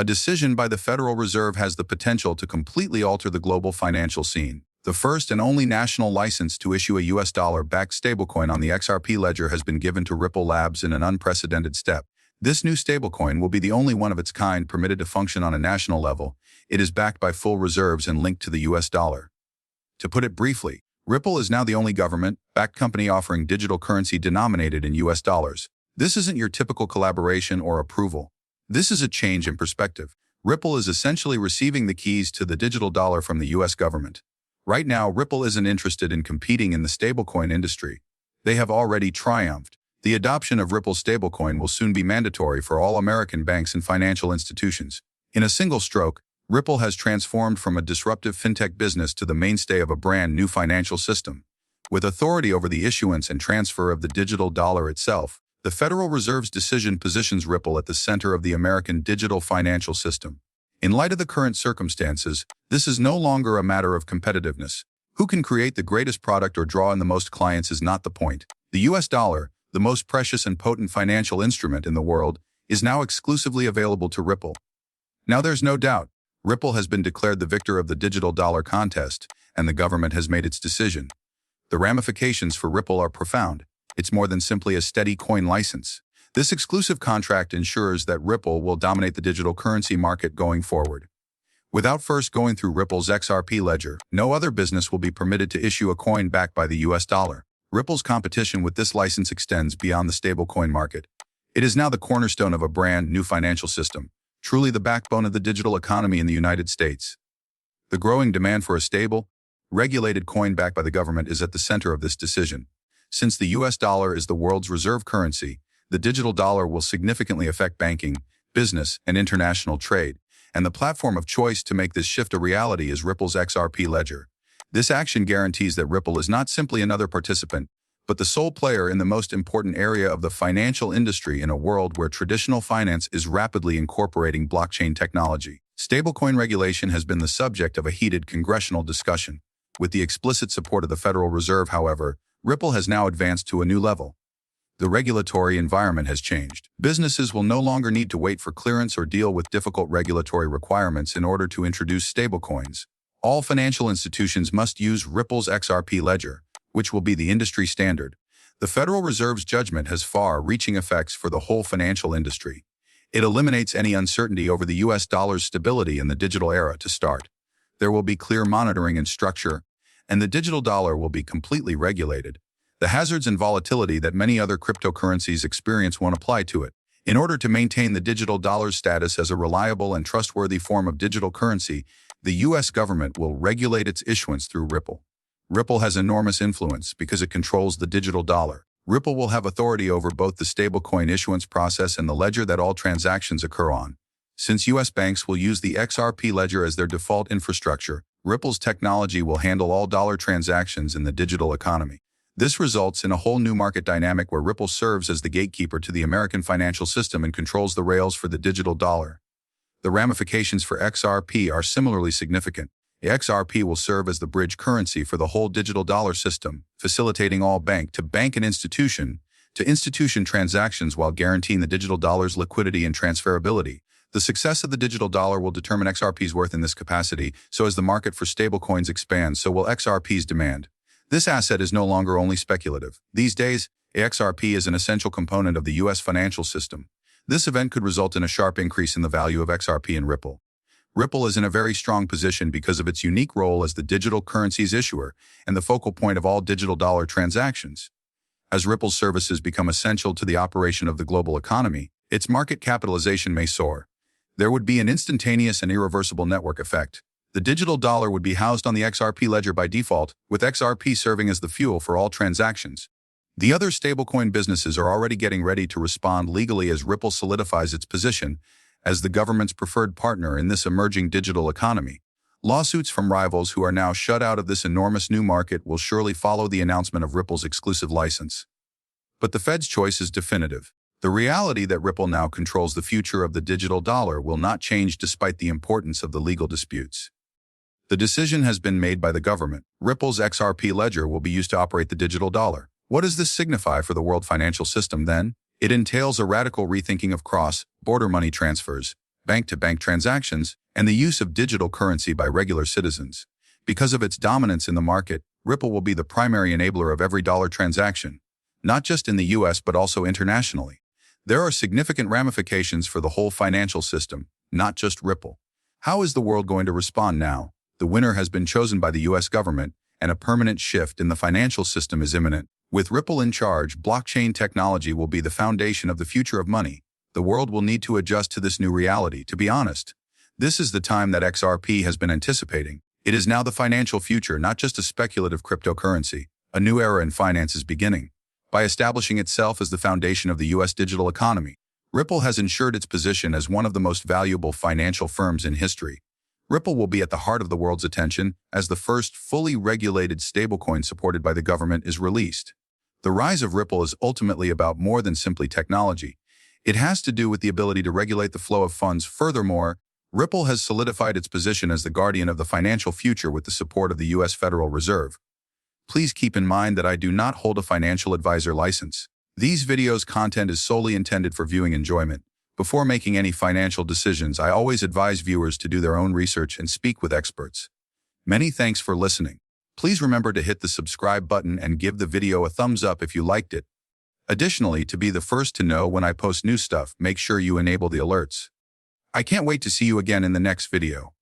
A decision by the Federal Reserve has the potential to completely alter the global financial scene. The first and only national license to issue a US dollar-backed stablecoin on the XRP ledger has been given to Ripple Labs in an unprecedented step. This new stablecoin will be the only one of its kind permitted to function on a national level. It is backed by full reserves and linked to the US dollar. To put it briefly, Ripple is now the only government-backed company offering digital currency denominated in US dollars. This isn't your typical collaboration or approval. This is a change in perspective. Ripple is essentially receiving the keys to the digital dollar from the US government. Right now, Ripple isn't interested in competing in the stablecoin industry. They have already triumphed. The adoption of Ripple stablecoin will soon be mandatory for all American banks and financial institutions. In a single stroke, Ripple has transformed from a disruptive fintech business to the mainstay of a brand new financial system. With authority over the issuance and transfer of the digital dollar itself, the Federal Reserve's decision positions Ripple at the center of the American digital financial system. In light of the current circumstances, this is no longer a matter of competitiveness. Who can create the greatest product or draw in the most clients is not the point. The US dollar, the most precious and potent financial instrument in the world, is now exclusively available to Ripple. Now there's no doubt, Ripple has been declared the victor of the digital dollar contest, and the government has made its decision. The ramifications for Ripple are profound. It's more than simply a steady coin license. This exclusive contract ensures that Ripple will dominate the digital currency market going forward. Without first going through Ripple's XRP ledger, no other business will be permitted to issue a coin backed by the US dollar. Ripple's competition with this license extends beyond the stablecoin market. It is now the cornerstone of a brand new financial system, truly the backbone of the digital economy in the United States. The growing demand for a stable, regulated coin backed by the government is at the center of this decision. Since the US dollar is the world's reserve currency, the digital dollar will significantly affect banking, business, and international trade, and the platform of choice to make this shift a reality is Ripple's XRP ledger. This action guarantees that Ripple is not simply another participant, but the sole player in the most important area of the financial industry in a world where traditional finance is rapidly incorporating blockchain technology. Stablecoin regulation has been the subject of a heated congressional discussion. With the explicit support of the Federal Reserve, however, Ripple has now advanced to a new level. The regulatory environment has changed. Businesses will no longer need to wait for clearance or deal with difficult regulatory requirements in order to introduce stablecoins. All financial institutions must use Ripple's XRP ledger, which will be the industry standard. The Federal Reserve's judgment has far-reaching effects for the whole financial industry. It eliminates any uncertainty over the US dollar's stability in the digital era to start. There will be clear monitoring and structure, and the digital dollar will be completely regulated. The hazards and volatility that many other cryptocurrencies experience won't apply to it. In order to maintain the digital dollar's status as a reliable and trustworthy form of digital currency, the US government will regulate its issuance through Ripple. Ripple has enormous influence because it controls the digital dollar. Ripple will have authority over both the stablecoin issuance process and the ledger that all transactions occur on. Since US banks will use the XRP ledger as their default infrastructure, Ripple's technology will handle all dollar transactions in the digital economy. This results in a whole new market dynamic where Ripple serves as the gatekeeper to the American financial system and controls the rails for the digital dollar. The ramifications for XRP are similarly significant. The XRP will serve as the bridge currency for the whole digital dollar system, facilitating all bank-to-bank and institution-to-institution transactions while guaranteeing the digital dollar's liquidity and transferability. The success of the digital dollar will determine XRP's worth in this capacity, so as the market for stablecoins expands, so will XRP's demand. This asset is no longer only speculative. These days, XRP is an essential component of the US financial system. This event could result in a sharp increase in the value of XRP in Ripple. Ripple is in a very strong position because of its unique role as the digital currency's issuer and the focal point of all digital dollar transactions. As Ripple's services become essential to the operation of the global economy, its market capitalization may soar. There would be an instantaneous and irreversible network effect. The digital dollar would be housed on the XRP ledger by default, with XRP serving as the fuel for all transactions. The other stablecoin businesses are already getting ready to respond legally as Ripple solidifies its position as the government's preferred partner in this emerging digital economy. Lawsuits from rivals who are now shut out of this enormous new market will surely follow the announcement of Ripple's exclusive license. But the Fed's choice is definitive. The reality that Ripple now controls the future of the digital dollar will not change despite the importance of the legal disputes. The decision has been made by the government. Ripple's XRP ledger will be used to operate the digital dollar. What does this signify for the world financial system then? It entails a radical rethinking of cross-border money transfers. bank-to-bank transactions, and the use of digital currency by regular citizens. Because of its dominance in the market, Ripple will be the primary enabler of every dollar transaction, not just in the US but also internationally. There are significant ramifications for the whole financial system, not just Ripple. How is the world going to respond now? The winner has been chosen by the US government, and a permanent shift in the financial system is imminent. With Ripple in charge, blockchain technology will be the foundation of the future of money. The world will need to adjust to this new reality, to be honest. This is the time that XRP has been anticipating. It is now the financial future, not just a speculative cryptocurrency. A new era in finance is beginning. By establishing itself as the foundation of the US digital economy, Ripple has ensured its position as one of the most valuable financial firms in history. Ripple will be at the heart of the world's attention as the first fully regulated stablecoin supported by the government is released. The rise of Ripple is ultimately about more than simply technology. It has to do with the ability to regulate the flow of funds. Furthermore, Ripple has solidified its position as the guardian of the financial future with the support of the US Federal Reserve. Please keep in mind that I do not hold a financial advisor license. These videos' content is solely intended for viewing enjoyment. Before making any financial decisions, I always advise viewers to do their own research and speak with experts. Many thanks for listening. Please remember to hit the subscribe button and give the video a thumbs up if you liked it. Additionally, to be the first to know when I post new stuff, make sure you enable the alerts. I can't wait to see you again in the next video.